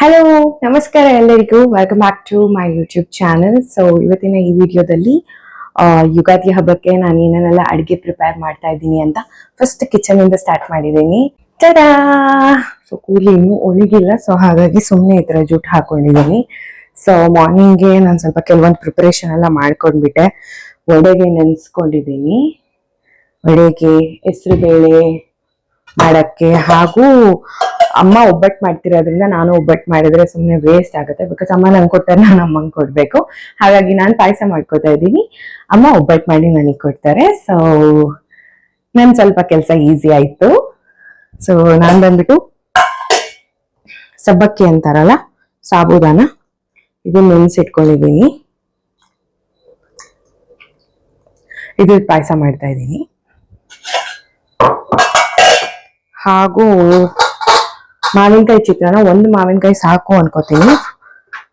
Hello ನಮಸ್ಕಾರ ಎಲ್ಲರಿಗೂ welcome back to my YouTube channel. So ಇವತ್ತಿನ ಈ ವಿಡಿಯೋದಲ್ಲಿ ಯುಗಾದಿ ಹಬ್ಬಕ್ಕೆ ನಾನು ಏನೇನೆಲ್ಲ ಅಡುಗೆ ಪ್ರಿಪೇರ್ ಮಾಡ್ತಾ ಇದ್ದೀನಿ ಅಂತ ಫಸ್ಟ್ ಕಿಚನ್ ಇಂದ ಸ್ಟಾರ್ಟ್ ಮಾಡಿದ್ದೀನಿ. ಟಡಾ! ಸೊ ಕೂದಲು ಇನ್ನೂ ಒಣಗಿಲ್ಲ, ಸೊ ಹಾಗಾಗಿ ಸುಮ್ಮನೆ ಈ ಥರ ಜುಟ್ಟು ಹಾಕೊಂಡಿದ್ದೀನಿ. ಸೊ ಮಾರ್ನಿಂಗ್ಗೆ ನಾನು ಸ್ವಲ್ಪ ಕೆಲವೊಂದು ಪ್ರಿಪರೇಷನ್ ಎಲ್ಲ ಮಾಡ್ಕೊಂಡ್ಬಿಟ್ಟೆ. ವಡೆಗೆ ನೆನೆಸ್ಕೊಂಡಿದ್ದೀನಿ, ವಡೆಗೆ ಹೆಸರುಬೇಳೆ ಮಾಡಕ್ಕೆ, ಹಾಗೂ ಅಮ್ಮ ಒಬ್ಬಟ್ಟು ಮಾಡ್ತಿರೋದ್ರಿಂದ ನಾನು ಒಬ್ಬಟ್ಟು ಮಾಡಿದ್ರೆ ಸುಮ್ಮನೆ ವೇಸ್ಟ್ ಆಗುತ್ತೆ. ಬಿಕಾಸ್ ಅಮ್ಮ ನಂಗೆ ಕೊಡ್ತಾರೆ, ನಾನು ಅಮ್ಮಂಗೆ ಕೊಡ್ಬೇಕು. ಹಾಗಾಗಿ ನಾನು ಪಾಯಸ ಮಾಡ್ಕೋತಾ ಇದ್ದೀನಿ, ಅಮ್ಮ ಒಬ್ಬಟ್ಟು ಮಾಡಿ ನನಗೆ ಕೊಡ್ತಾರೆ. ಸೊ ನನ್ ಸ್ವಲ್ಪ ಕೆಲಸ ಈಸಿ ಆಯ್ತು. ಸೊ ನಾನು ಬಂದ್ಬಿಟ್ಟು ಸಬ್ಬಕ್ಕಿ ಅಂತಾರಲ್ಲ, ಸಾಬೂದಾನ, ಇದನ್ನ ನೆನೆಸಿಟ್ಕೊಂಡಿದ್ದೀನಿ. ಇದು ಪಾಯಸ ಮಾಡ್ತಾ ಇದ್ದೀನಿ. ಹಾಗೂ ಮಾವಿನಕಾಯಿ ಚಿತ್ರಾನ್ನ, ಒಂದು ಮಾವಿನಕಾಯಿ ಸಾಕು ಅನ್ಕೋತೀನಿ.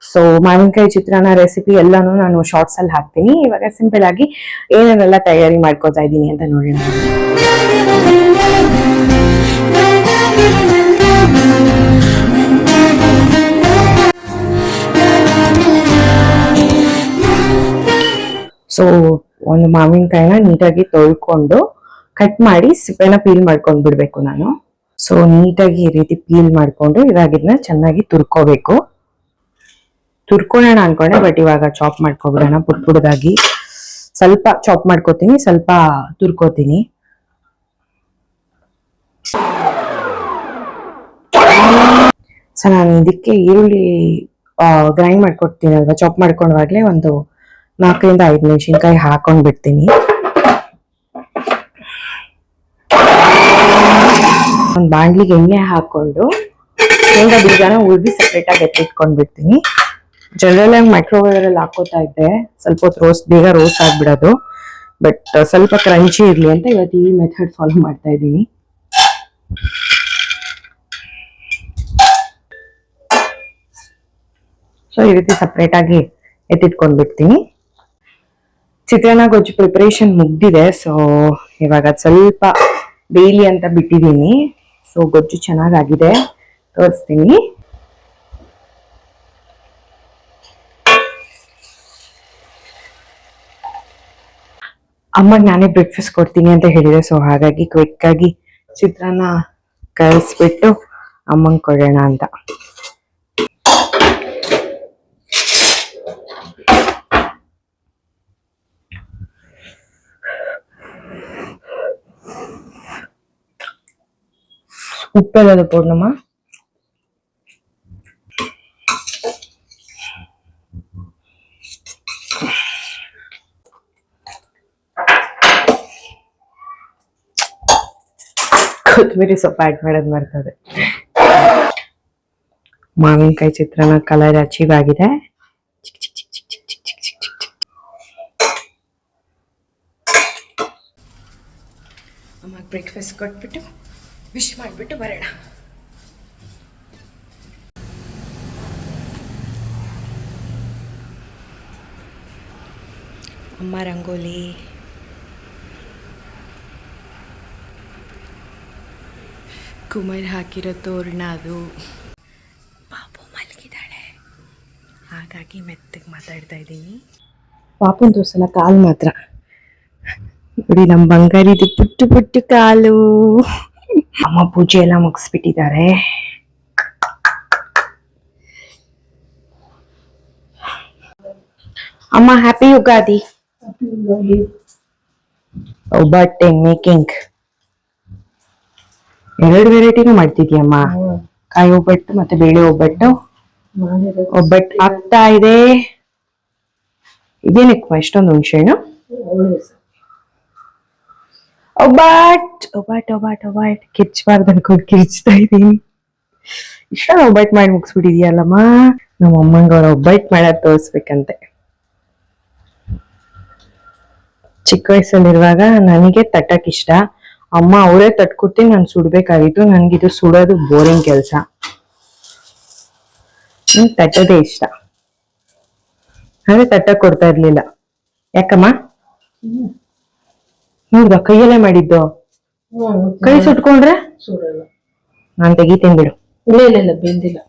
ಸೊ ಮಾವಿನಕಾಯಿ ಚಿತ್ರಾನ್ನ ರೆಸಿಪಿ ಎಲ್ಲಾನು ನಾನು ಶಾರ್ಟ್ಸ್ ಅಲ್ಲಿ ಹಾಕ್ತೀನಿ. ಇವಾಗ ಸಿಂಪಲ್ ಆಗಿ ಏನೇನೆಲ್ಲ ತಯಾರಿ ಮಾಡ್ಕೋತಾ ಇದ್ದೀನಿ ಅಂತ ನೋಡೋಣ. ಸೊ ಒಂದು ಮಾವಿನಕಾಯಿನ ನೀಟಾಗಿ ತೊಳ್ಕೊಂಡು ಕಟ್ ಮಾಡಿ ಸಿಪ್ಪೆನ ಪೀಲ್ ಮಾಡ್ಕೊಂಡ್ ಬಿಡ್ಬೇಕು ನಾನು. ಸೊ ನೀಟಾಗಿ ಈ ರೀತಿ ಪೀಲ್ ಮಾಡ್ಕೊಂಡು ಇವಾಗ ಇದನ್ನ ಚೆನ್ನಾಗಿ ತುರ್ಕೋಬೇಕು. ತುರ್ಕೊಳ್ಳೋಣ ಅನ್ಕೊಂಡೆ, ಬಟ್ ಇವಾಗ ಚಾಪ್ ಮಾಡ್ಕೊಬಿಡೋಣ ಪುಟ್ ಪುಡ್ದಾಗಿ. ಸ್ವಲ್ಪ ಚಾಪ್ ಮಾಡ್ಕೋತೀನಿ, ಸ್ವಲ್ಪ ತುರ್ಕೋತೀನಿ. ಸೊ ನಾನು ಇದಕ್ಕೆ ಈರುಳ್ಳಿ ಗ್ರೈಂಡ್ ಮಾಡ್ಕೊಡ್ತೀನಿ ಅಲ್ವಾ, ಚಾಪ್ ಮಾಡ್ಕೊಂಡಾಗ್ಲೇ ಒಂದು 4 ಇಂದ 5 ಮೆಣಸಿನ್ಕಾಯಿ ಹಾಕೊಂಡ್ ಬಿಡ್ತೀನಿ. ಒಂದು ಬಾಂಡ್ಲಿಗೆ ಎಣ್ಣೆ ಹಾಕೊಂಡು ಶೇಂಗಾ ಬೀಜನ ಉರ್ದಿ ಸಪ್ರೇಟ್ ಆಗಿ ಎತ್ತಿಟ್ಕೊಂಡ್ ಬಿಡ್ತೀನಿ. ಜನರಲ್ ಆಗಿ ಮೈಕ್ರೋವೇವ್ ಅಲ್ಲಿ ಹಾಕೋತಾ ಇದ್ದೆ, ಸ್ವಲ್ಪ ಹೊತ್ತು ಬೇಗ ರೋಸ್ಟ್ ಆಗ್ಬಿಡೋದು. ಬಟ್ ಸ್ವಲ್ಪ ಕ್ರಂಚಿ ಇರ್ಲಿ ಅಂತ ಇವತ್ತು ಈ ಮೆಥಡ್ ಫಾಲೋ ಮಾಡ್ತಾ ಇದ್ದೀನಿ. ಸೊ ಈ ರೀತಿ ಸಪ್ರೇಟ್ ಆಗಿ ಎತ್ತಿಟ್ಕೊಂಡ್ ಬಿಡ್ತೀನಿ. ಚಿತ್ರಾನ್ನ ಗೊಜ್ಜು ಪ್ರಿಪರೇಷನ್ ಮುಗ್ದಿದೆ. ಸೊ ಇವಾಗ ಸ್ವಲ್ಪ ಬೇಯ್ಲಿ ಅಂತ ಬಿಟ್ಟಿದ್ದೀನಿ. ಸೊ ಗೊಜ್ಜು ಚೆನ್ನಾಗಾಗಿದೆ, ತೋರಿಸ್ತೀನಿ. ಅಮ್ಮಗೆ ನಾನೇ ಬ್ರೇಕ್ಫಾಸ್ಟ್ ಕೊಡ್ತೀನಿ ಅಂತ ಹೇಳಿದೆ. ಸೊ ಹಾಗಾಗಿ ಕ್ವಿಕ್ ಆಗಿ ಚಿತ್ರಾನ್ನ ಕಲಿಸ್ಬಿಟ್ಟು ಅಮ್ಮಂಗೆ ಕೊಡೋಣ ಅಂತ. ಉಪ್ಪೆಲ್ಲದು ಪೂರ್ಣಮ್ಮ. ಕೊತ್ತಂಬರಿ ಸೊಪ್ಪು ಆಡ್ ಮಾಡೋದು ಮರ್ತದೆ. ಮಾವಿನಕಾಯಿ ಚಿತ್ರಾನ್ನ ಕಲರ್ ಅಚೀವ್ ಆಗಿದೆ. ಅಮ್ಮಗೆ ಬ್ರೇಕ್ಫಾಸ್ಟ್ ಕೊಟ್ಬಿಟ್ಟು ವಿಶ್ ಮಾಡಿಬಿಟ್ಟು ಬರೋಣ. ಅಮ್ಮ ರಂಗೋಲಿ, ಕುಮಾರ್ ಹಾಕಿರೋ ತೋರಣ, ಅದು ಪಾಪು ಮಲಗಿದ್ದಾಳೆ ಹಾಗಾಗಿ ಮೆತ್ತಗೆ ಮಾತಾಡ್ತಾ ಇದ್ದೀನಿ. ಪಾಪುನ ತೋರ್ಸಲ್ಲ, ಕಾಲು ಮಾತ್ರ ನೋಡಿ. ನಮ್ಮ ಬಂಗಾರಿದು ಪುಟ್ಟು ಪುಟ್ಟು ಕಾಲು. ಅಮ್ಮ ಪೂಜೆ ಎಲ್ಲ ಮುಗಿಸ್ಬಿಟ್ಟಿದ್ದಾರೆ. ಅಮ್ಮ ಹ್ಯಾಪಿ ಯುಗಾದಿ. ಒಬ್ಬಟ್ಟೆ ಮೇಕಿಂಗ್ 2 ವೆರೈಟಿನೂ ಮಾಡ್ತಿದ್ಯಮ್ಮ. ಕಾಯಿ ಒಬ್ಬಟ್ಟು ಮತ್ತೆ ಬೇಳೆ ಒಬ್ಬಟ್ಟು. ಒಬ್ಬಟ್ಟು ಆಗ್ತಾ ಇದೆ. ಇದೇನಕ್ಕ ಇಷ್ಟೊಂದು ಹುಣಸೆಹಣ್ಣು? ಒಬ್ಬಟ್ ಕಿರ್ಚಬಾರ್ದು ಅನ್ಕೊಂಡು ಕಿರ್ಚ್ತಾ ಇದ್ದೀನಿ. ಇಷ್ಟೊಂದು ಒಬ್ಬಟ್ಟು ಮಾಡಿ ಮುಗಿಸ್ಬಿಟ್ಟಿದ್ಯಲ್ಲಮ್ಮ. ನಮ್ಮ ಅಮ್ಮಂಗ ಅವ್ರ ಒಬ್ಬಟ್ಟು ಮಾಡೋದು ತೋರಿಸ್ಬೇಕಂತೆ. ಚಿಕ್ಕ ವಯಸ್ಸಲ್ಲಿರುವಾಗ ನನಗೆ ತಟ್ಟಕ್ ಇಷ್ಟ. ಅಮ್ಮ ಅವರೇ ತಟ್ಕೊಡ್ತೀನಿ, ನಾನು ಸುಡ್ಬೇಕಾಗಿತ್ತು. ನನ್ಗಿದು ಸುಡೋದು ಬೋರಿಂಗ್ ಕೆಲಸ, ತಟ್ಟದೇ ಇಷ್ಟ. ಹಾಗೆ ತಟ್ಟಕ್ ಕೊಡ್ತಾ ಇರ್ಲಿಲ್ಲ. ಯಾಕಮ್ಮ? ನೋಡ್ದ ಕೈಯಲ್ಲೇ ಮಾಡಿದ್ದು. ಕೈ ಸುಟ್ಕೊಂಡ್ರೆ ನಾನ್ ತೆಗಿತೀನಿ ಬಿಡು. ಇಲ್ಲ ಇಲ್ಲ ಇಲ್ಲ ಬೆಂದಿಲ್ಲ.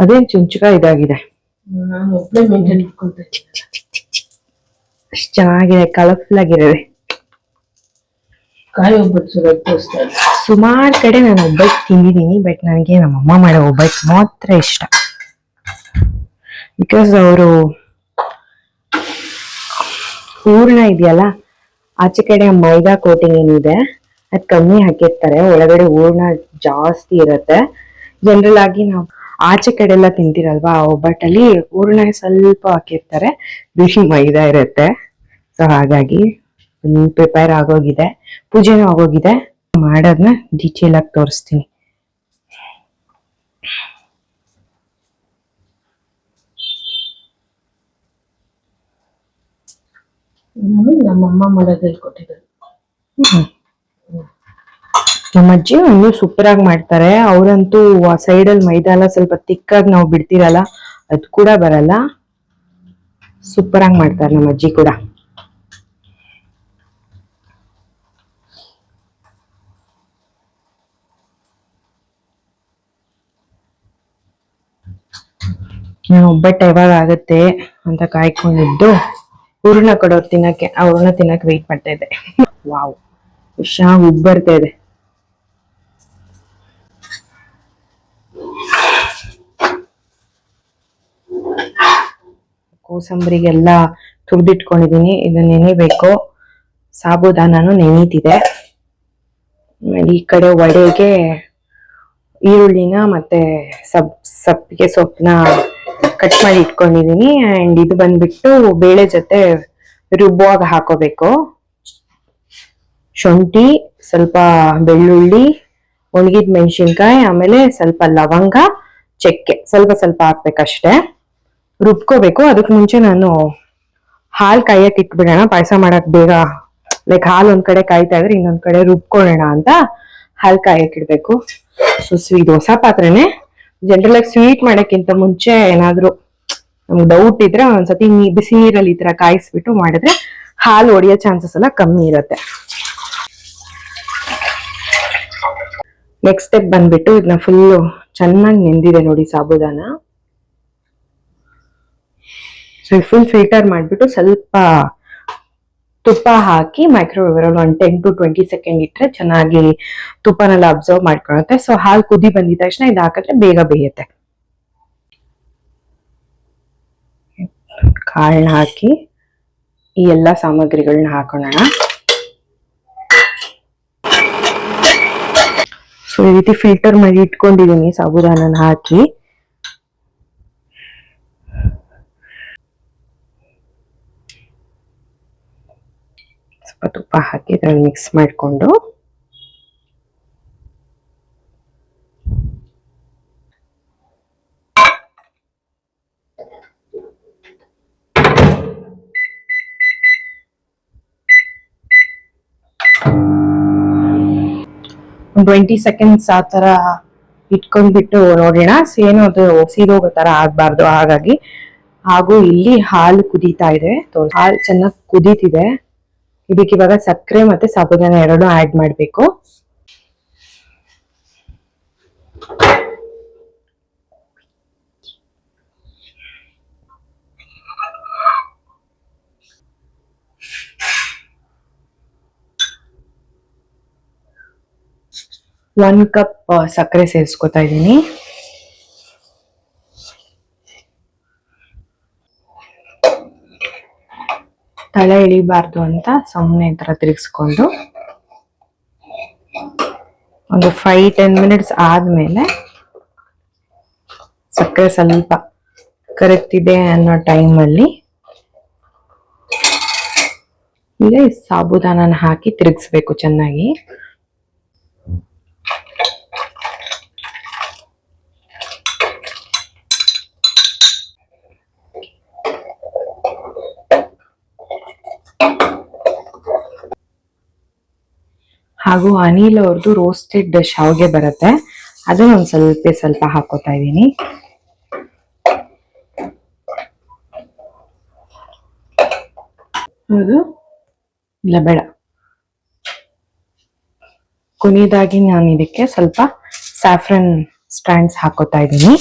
ಅದೇ ಚುಂಚುಕ ಇದಾಗಿದೆ. ನಾನು ಒಬ್ಬಳೆ ಮೇಂಟೈನ್ ಮಾಡ್ಕೊಂತ ಅಷ್ಟು ಚೆನ್ನಾಗಿದೆ, ಕಲರ್ಫುಲ್ ಆಗಿರೋದೆ. ಕಾಯಿ ಒಬ್ಬಟ್ಟು ತೋರಿಸ್ತಾ ಇದೆ. ಸುಮಾರು ಕಡೆ ನಾನು ಒಬ್ಬಟ್ಟು ತಿಂದಿದ್ದೀನಿ, ಬಟ್ ನನಗೆ ನಮ್ಮಮ್ಮ ಮಾಡೋ ಒಬ್ಬಟ್ಟು ಮಾತ್ರ ಇಷ್ಟ. ಬಿಕಾಸ್ ಅವರು ಹೂರ್ಣ ಇದೆಯಲ್ಲ, ಆಚೆ ಕಡೆ ಮೈದಾ ಕೋಟಿಂಗ್ ಏನಿದೆ ಅದು ಕಮ್ಮಿ ಹಾಕಿರ್ತಾರೆ, ಒಳಗಡೆ ಹೂರ್ಣ ಜಾಸ್ತಿ ಇರುತ್ತೆ. ಜನರಲ್ ಆಗಿ ನಾವು ಆಚೆ ಕಡೆ ಎಲ್ಲ ತಿಂತೀರಲ್ವಾ, ಆ ಒಬ್ಬಟ್ಟಲ್ಲಿ ಹೂರ್ಣ ಸ್ವಲ್ಪ ಹಾಕಿರ್ತಾರೆ, ಬಿಸಿ ಮೈದಾ ಇರುತ್ತೆ. ಸೊ ಹಾಗಾಗಿ ಪ್ರಿಪೇರ್ ಆಗೋಗಿದೆ, ಪೂಜೆನೂ ಆಗೋಗಿದೆ. ಮಾಡೋದನ್ನ ಡೀಟೇಲ್ ಆಗಿ ತೋರಿಸ್ತೀನಿ. ನಮ್ಮಮ್ಮ ಮಾಡೋದು ಹೇಳ್ಕೊಟ್ಟಿದ್ದಾರೆ. ನಮ್ಮ ಅಜ್ಜಿ ಒಂದು ಸೂಪರ್ ಆಗಿ ಮಾಡ್ತಾರೆ. ಅವ್ರಂತೂ ಆ ಸೈಡಲ್ಲಿ ಮೈದಾ ಎಲ್ಲ ಸ್ವಲ್ಪ ತಿಕ್ಕಾಗಿ ನಾವು ಬಿಡ್ತೀರಲ್ಲ, ಅದು ಕೂಡ ಬರಲ್ಲ. ಸೂಪರ್ ಆಗಿ ಮಾಡ್ತಾರೆ ನಮ್ಮ ಅಜ್ಜಿ ಕೂಡ. ನಾನು ಒಬ್ಬಟ್ಟು ಯಾವಾಗ ಆಗತ್ತೆ ಅಂತ ಕಾಯ್ಕೊಂಡಿದ್ದು ಹೂರ್ಣ ಕೊಡೋರು ತಿನ್ನಕ್ಕೆ, ಆ ಹೂರ್ಣ ತಿನ್ನಕ್ಕೆ ವೆಯ್ಟ್ ಮಾಡ್ತಾ ಇದ್ದೆ. ವಾವ್, ಚೆನ್ನಾಗಿ ಉಬ್ಬ್ ಬರ್ತಾ ಇದೆ. ಕೋಸಂಬರಿಗೆಲ್ಲ ತುರ್ದಿಟ್ಕೊಂಡಿದೀನಿ, ಇದನ್ನ ನೆನಿಬೇಕು. ಸಾಬುದಾನನು ನೆನೀತಿದೆ. ಈ ಕಡೆ ವಡೆಗೆ ಈರುಳ್ಳಿನ ಮತ್ತೆ ಸಬ್ಬಿಗೆ ಸೊಪ್ಪನ್ನ ಕಟ್ ಮಾಡಿ ಇಟ್ಕೊಂಡಿದೀನಿ. ಅಂಡ್ ಇದು ಬಂದ್ಬಿಟ್ಟು ಬೇಳೆ ಜೊತೆ ರುಬ್ಬುವಾಗ ಹಾಕೋಬೇಕು. ಶುಂಠಿ, ಸ್ವಲ್ಪ ಬೆಳ್ಳುಳ್ಳಿ, ಒಣಗಿದ ಮೆಣಸಿನ್ಕಾಯಿ, ಆಮೇಲೆ ಸ್ವಲ್ಪ ಲವಂಗ, ಚಕ್ಕೆ ಸ್ವಲ್ಪ ಸ್ವಲ್ಪ ಹಾಕ್ಬೇಕಷ್ಟೆ. ರುಬ್ಕೋಬೇಕು. ಅದಕ್ಕೆ ಮುಂಚೆ ನಾನು ಹಾಲು ಕಾಯಕ್ಕೆ ಇಟ್ಬಿಡೋಣ, ಪಾಯಸ ಮಾಡಕ್ ಬೇಗ. ಲೈಕ್ ಹಾಲು ಒಂದ್ ಕಡೆ ಕಾಯ್ತಾ ಇದ್ರೆ ಇನ್ನೊಂದ್ ಕಡೆ ರುಬ್ಕೊಳ್ಳೋಣ ಅಂತ ಹಾಲು ಕಾಯಕ್ಕೆ ಇಡ್ಬೇಕು. ಸೊ ಸ್ವೀಟ್ ಹೊಸ ಪಾತ್ರೆನೆ. ಜನರಲ್ ಆಗಿ ಸ್ವೀಟ್ ಮಾಡಕ್ಕಿಂತ ಮುಂಚೆ ಏನಾದ್ರು ನಮ್ಗೆ ಡೌಟ್ ಇದ್ರೆ ಒಂದ್ಸತಿ ಬಿಸಿ ನೀರಲ್ಲಿ ಈ ತರ ಕಾಯಿಸ್ಬಿಟ್ಟು ಮಾಡಿದ್ರೆ ಹಾಲು ಒಡೆಯೋ ಚಾನ್ಸಸ್ ಎಲ್ಲ ಕಮ್ಮಿ ಇರುತ್ತೆ. ನೆಕ್ಸ್ಟ್ ಸ್ಟೆಪ್ ಬಂದ್ಬಿಟ್ಟು ಇದನ್ನ ಫುಲ್ಲು ಚೆನ್ನಾಗಿ ನೆಂದಿದೆ ನೋಡಿ ಸಾಬುದಾನ. ಸೊ ಫುಲ್ ಫಿಲ್ಟರ್ ಮಾಡ್ಬಿಟ್ಟು ಸ್ವಲ್ಪ ತುಪ್ಪ ಹಾಕಿ ಮೈಕ್ರೋವೇವ್ ಅಲ್ಲಿ 10 to 20 ಸೆಕೆಂಡ್ ಇಟ್ರೆ ಚೆನ್ನಾಗಿ ತುಪ್ಪನೆಲ್ಲ ಅಬ್ಸರ್ವ್ ಮಾಡ್ಕೊಳುತ್ತೆ. ಸೊ ಹಾಲು ಕುದಿ ಬಂದಿದ ತಕ್ಷಣ ಇದು ಹಾಕಿದ್ರೆ ಬೇಗ ಬೇಯುತ್ತೆ. ಕಾಳನ್ನ ಹಾಕಿ ಈ ಎಲ್ಲಾ ಸಾಮಗ್ರಿಗಳನ್ನ ಹಾಕೋಣ. ಸೊ ಈ ರೀತಿ ಫಿಲ್ಟರ್ ಮಾಡಿ ಇಟ್ಕೊಂಡಿದೀನಿ ಸಾಬುದಾನನ ಹಾಕಿ. ಸ್ವಲ್ಪ ತುಪ್ಪ ಹಾಕಿ ಇದರಲ್ಲಿ ಮಿಕ್ಸ್ ಮಾಡಿಕೊಂಡು ಒಂದು 20 ಸೆಕೆಂಡ್ಸ್ ಆ ತರ ಇಟ್ಕೊಂಡ್ಬಿಟ್ಟು ನೋಡೋಣ. ಏನು ಅದು ಸೀದೋಗೋ ತರ ಆಗ್ಬಾರ್ದು. ಹಾಗಾಗಿ ಹಾಗೂ ಇಲ್ಲಿ ಹಾಲು ಕುದೀತಾ ಇದೆ, ಹಾಲು ಚೆನ್ನಾಗಿ ಕುದೀತಿದೆ. ಇದಕ್ಕೆ ಇವಾಗ ಸಕ್ಕರೆ ಮತ್ತೆ ಸಾಬುದಾನ ಎರಡು ಆಡ್ ಮಾಡ್ಬೇಕು. ಒನ್ ಕಪ್ ಸಕ್ಕರೆ ಸೇರಿಸ್ಕೊತಾ ಇದ್ದೀನಿ. ತಳ ಎಳಿಬಾರ್ದು ಅಂತ ಸುಮ್ಮನೆ ಈ ತರ ತಿರುಗಿಸ್ಕೊಂಡು ಒಂದು 5-10 ಮಿನಿಟ್ಸ್ ಆದ್ಮೇಲೆ ಸಕ್ಕರೆ ಸ್ವಲ್ಪ ಕರೆಕ್ಟಿದೆ ಅನ್ನೋ ಟೈಮಲ್ಲಿ ಈಗ ಸಾಬುದಾನನ ಹಾಕಿ ತಿರುಗಿಸ್ಬೇಕು ಚೆನ್ನಾಗಿ. ಹಾಗೂ ಅನಿಲ್ ಅವ್ರದ್ದು ರೋಸ್ಟೆಡ್ ಶಾವಿಗೆ ಬರುತ್ತೆ, ಅದನ್ನ ಒಂದ್ ಸ್ವಲ್ಪ ಹಾಕೋತಾ ಇದ್ದೀನಿ. ಹೌದು ಇಲ್ಲ ಬೇಡ. ಕೊನೆಯದಾಗಿ ನಾನು ಇದಕ್ಕೆ ಸ್ವಲ್ಪ ಸ್ಯಾಫ್ರನ್ ಸ್ಟ್ಯಾಂಡ್ಸ್ ಹಾಕೋತಾ ಇದ್ದೀನಿ.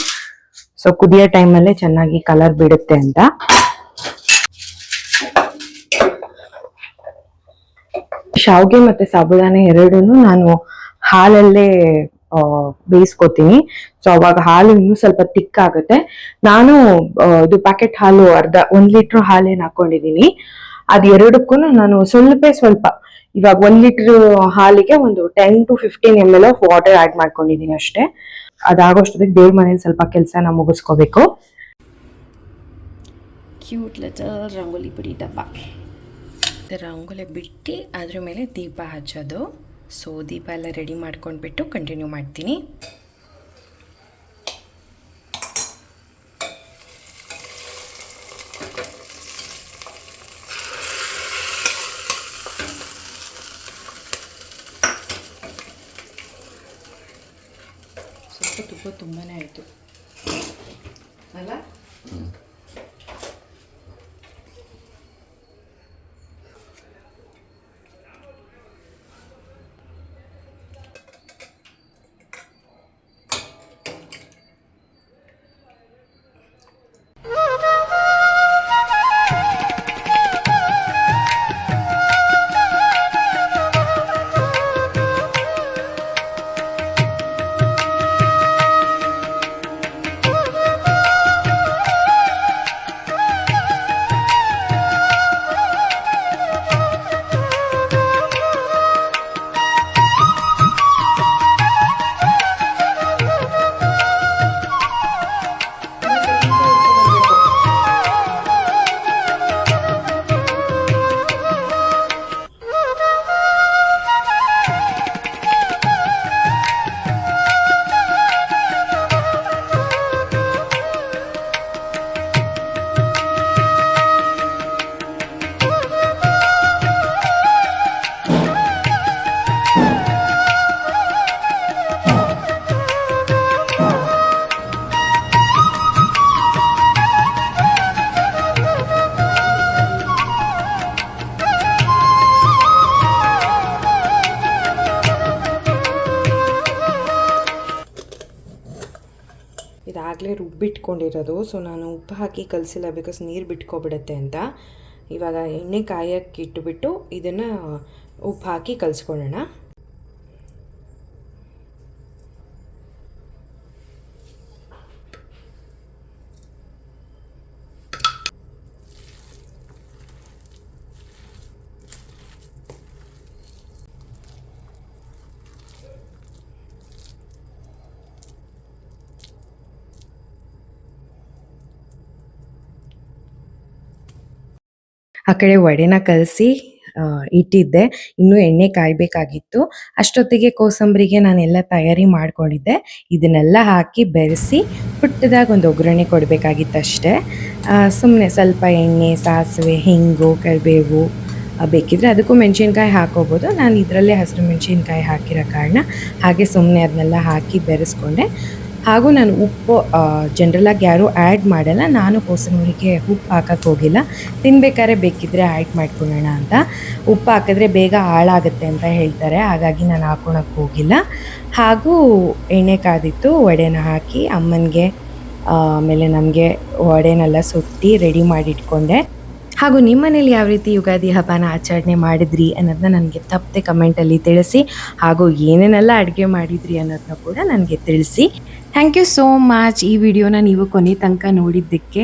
ಸೊ ಸೊ ಕುದಿಯೋ ಟೈಮಲ್ಲೇ ಚೆನ್ನಾಗಿ ಕಲರ್ ಬಿಡುತ್ತೆ ಅಂತ. ಶಾವ್ಗೆ ಮತ್ತೆ ಸಾಬುದಾನ ಎರಡೂನು ನಾನು ಹಾಲಲ್ಲೇ ಬೇಯಿಸ್ಕೊತೀನಿ. ಸೊ ಅವಾಗ ಹಾಲು ಇನ್ನೂ ಸ್ವಲ್ಪ ತಿಕ್ ಆಗುತ್ತೆ. ನಾನು ಇದು ಪ್ಯಾಕೆಟ್ ಹಾಲು 1 ಲೀಟರ್ ಹಾಲೇನ್ ಹಾಕೊಂಡಿದೀನಿ. ಅದ್ ಎರಡಕ್ಕೂ ನಾನು ಸ್ವಲ್ಪ ಇವಾಗ 1 ಲೀಟರ್ ಹಾಲಿಗೆ ಒಂದು 10 to 15 ml of water add ಮಾಡ್ಕೊಂಡಿದೀನಿ ಅಷ್ಟೇ. ಅದಾಗೋಷ್ಟೊತ್ತಿಗೆ ದೇವ್ರ ಮನೇಲಿ ಸ್ವಲ್ಪ ಕೆಲಸನ ಮುಗಿಸ್ಕೋಬೇಕು. ಕ್ಯೂಟ್ ಲಿಟಲ್ ರಂಗೋಲಿ ಬಿಡಿ ಡಬ್ಬ. ರಂಗೋಲಿ ಬಿಟ್ಟು ಅದ್ರ ಮೇಲೆ ದೀಪ ಹಚ್ಚೋದು. ಸೊ ದೀಪ ಎಲ್ಲ ರೆಡಿ ಮಾಡ್ಕೊಂಡ್ಬಿಟ್ಟು ಕಂಟಿನ್ಯೂ ಮಾಡ್ತೀನಿ. ಸ್ವಲ್ಪ ತುಪ್ಪ ತುಂಬಾ ಆಯಿತು ಅಲ್ಲ? ಇದಾಗಲೇ ರುಬ್ಬಿಟ್ಕೊಂಡಿರೋದು. ಸೊ ನಾನು ಉಪ್ಪು ಹಾಕಿ ಕಲಸಿಲ್ಲ, ಬಿಕಾಸ್ ನೀರು ಬಿಟ್ಕೊಬಿಡುತ್ತೆ ಅಂತ. ಇವಾಗ ಎಣ್ಣೆ ಕಾಯಕ್ಕೆ ಇಟ್ಟುಬಿಟ್ಟು ಇದನ್ನು ಉಪ್ಪು ಹಾಕಿ ಕಲಿಸ್ಕೊಳ್ಳೋಣ. ಆ ಕಡೆ ವಡೆನ ಕಲಸಿ ಇಟ್ಟಿದ್ದೆ. ಇನ್ನೂ ಎಣ್ಣೆ ಕಾಯಬೇಕಾಗಿತ್ತು. ಅಷ್ಟೊತ್ತಿಗೆ ಕೋಸಂಬರಿಗೆ ನಾನೆಲ್ಲ ತಯಾರಿ ಮಾಡ್ಕೊಂಡಿದ್ದೆ. ಇದನ್ನೆಲ್ಲ ಹಾಕಿ ಬೆರೆಸಿ ಪುಟ್ಟದಾಗಿ ಒಂದು ಒಗ್ಗರಣೆ ಕೊಡಬೇಕಾಗಿತ್ತಷ್ಟೇ. ಸುಮ್ಮನೆ ಸ್ವಲ್ಪ ಎಣ್ಣೆ, ಸಾಸಿವೆ, ಹಿಂಗು, ಕರಿಬೇವು, ಬೇಕಿದ್ರೆ ಅದಕ್ಕೂ ಮೆಣಸಿನ್ಕಾಯಿ ಹಾಕೋಬೋದು. ನಾನು ಇದರಲ್ಲೇ ಹಸಿರು ಮೆಣಸಿನ್ಕಾಯಿ ಹಾಕಿರೋ ಕಾರಣ ಹಾಗೆ ಸುಮ್ಮನೆ ಅದನ್ನೆಲ್ಲ ಹಾಕಿ ಬೆರೆಸ್ಕೊಂಡೆ. ಹಾಗೂ ನಾನು ಉಪ್ಪು ಜನರಲಾಗಿ ಯಾರೂ ಆ್ಯಡ್ ಮಾಡಲ್ಲ. ನಾನು ಕೋಸಂಬರಿಗೆ ಉಪ್ಪು ಹಾಕಕ್ಕೆ ಹೋಗಿಲ್ಲ. ತಿನ್ಬೇಕಾದ್ರೆ ಬೇಕಿದ್ದರೆ ಆ್ಯಡ್ ಮಾಡ್ಕೊಳ್ಳೋಣ ಅಂತ. ಉಪ್ಪು ಹಾಕಿದ್ರೆ ಬೇಗ ಹಾಳಾಗುತ್ತೆ ಅಂತ ಹೇಳ್ತಾರೆ, ಹಾಗಾಗಿ ನಾನು ಹಾಕ್ಕೊಳಕ್ಕೆ ಹೋಗಿಲ್ಲ. ಹಾಗೂ ಎಣ್ಣೆ ಕಾದಿತ್ತು, ವಡೆನ ಹಾಕಿ ಅಮ್ಮನಿಗೆ ಆಮೇಲೆ ನಮಗೆ ವಡೆನೆಲ್ಲ ಸುತ್ತಿ ರೆಡಿ ಮಾಡಿಟ್ಕೊಂಡೆ. ಹಾಗೂ ನಿಮ್ಮ ಮನೇಲಿ ಯಾವ ರೀತಿ ಯುಗಾದಿ ಹಬ್ಬನ ಆಚರಣೆ ಮಾಡಿದ್ರಿ ಅನ್ನೋದನ್ನ ನನಗೆ ತಪ್ಪದೆ ಕಮೆಂಟಲ್ಲಿ ತಿಳಿಸಿ. ಹಾಗೂ ಏನೇನೆಲ್ಲ ಅಡುಗೆ ಮಾಡಿದ್ರಿ ಅನ್ನೋದನ್ನ ಕೂಡ ನನಗೆ ತಿಳಿಸಿ. Thank you so much. ಈ ವಿಡಿಯೋನ ನೀವು ಕೊನೆ ತನಕ ನೋಡಿದ್ದಕ್ಕೆ.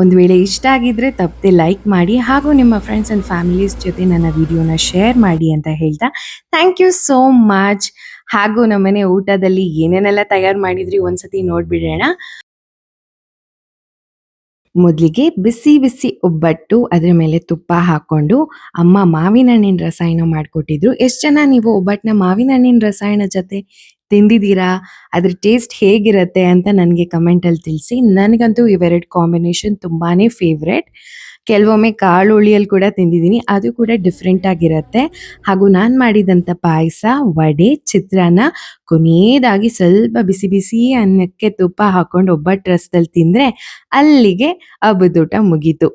ಒಂದು ವೇಳೆ ಇಷ್ಟ ಆಗಿದ್ದರೆ ತಪ್ಪದೆ ಲೈಕ್ ಮಾಡಿ, ಹಾಗೂ ನಿಮ್ಮ ಫ್ರೆಂಡ್ಸ್ ಆ್ಯಂಡ್ ಫ್ಯಾಮಿಲೀಸ್ ಜೊತೆ ನನ್ನ ವಿಡಿಯೋನ ಶೇರ್ ಮಾಡಿ ಅಂತ ಹೇಳ್ತಾ ಥ್ಯಾಂಕ್ ಯು ಸೋ ಮಚ್. ಹಾಗೂ ನಮ್ಮನೆ ಊಟದಲ್ಲಿ ಏನೇನೆಲ್ಲ ತಯಾರು ಮಾಡಿದ್ರಿ ಒಂದ್ಸತಿ ನೋಡಿಬಿಡೋಣ. ಮೊದಲಿಗೆ ಬಿಸಿ ಬಿಸಿ ಒಬ್ಬಟ್ಟು, ಅದರ ಮೇಲೆ ತುಪ್ಪ ಹಾಕ್ಕೊಂಡು ಅಮ್ಮ ಮಾವಿನ ಹಣ್ಣಿನ ರಸಾಯನ ಮಾಡಿಕೊಟ್ಟಿದ್ರು. ಎಷ್ಟು ಜನ ನೀವು ಒಬ್ಬಟ್ಟನ್ನ ಮಾವಿನ ಹಣ್ಣಿನ ರಸಾಯನ ಜೊತೆ ತಿಂದಿದ್ದೀರಾ? ಅದ್ರ ಟೇಸ್ಟ್ ಹೇಗಿರುತ್ತೆ ಅಂತ ನನಗೆ ಕಮೆಂಟಲ್ಲಿ ತಿಳಿಸಿ. ನನಗಂತೂ ಇವೆರಡು ಕಾಂಬಿನೇಷನ್ ತುಂಬಾ ಫೇವ್ರೆಟ್. ಕೆಲವೊಮ್ಮೆ ಕಾಳುಳಿಯಲ್ಲಿ ಕೂಡ ತಿಂದಿದ್ದೀನಿ, ಅದು ಕೂಡ ಡಿಫ್ರೆಂಟ್ ಆಗಿರುತ್ತೆ. ಹಾಗೂ ನಾನು ಮಾಡಿದಂಥ ಪಾಯಸ, ವಡೆ, ಚಿತ್ರಾನ್ನ, ಕೊನೆಯದಾಗಿ ಸ್ವಲ್ಪ ಬಿಸಿ ಬಿಸಿ ಅನ್ನಕ್ಕೆ ತುಪ್ಪ ಹಾಕ್ಕೊಂಡು ಒಬ್ಬಟ್ಟು ರಸದಲ್ಲಿ ತಿಂದರೆ ಅಲ್ಲಿಗೆ ಹಬ್ಬದೂಟ ಮುಗೀತು.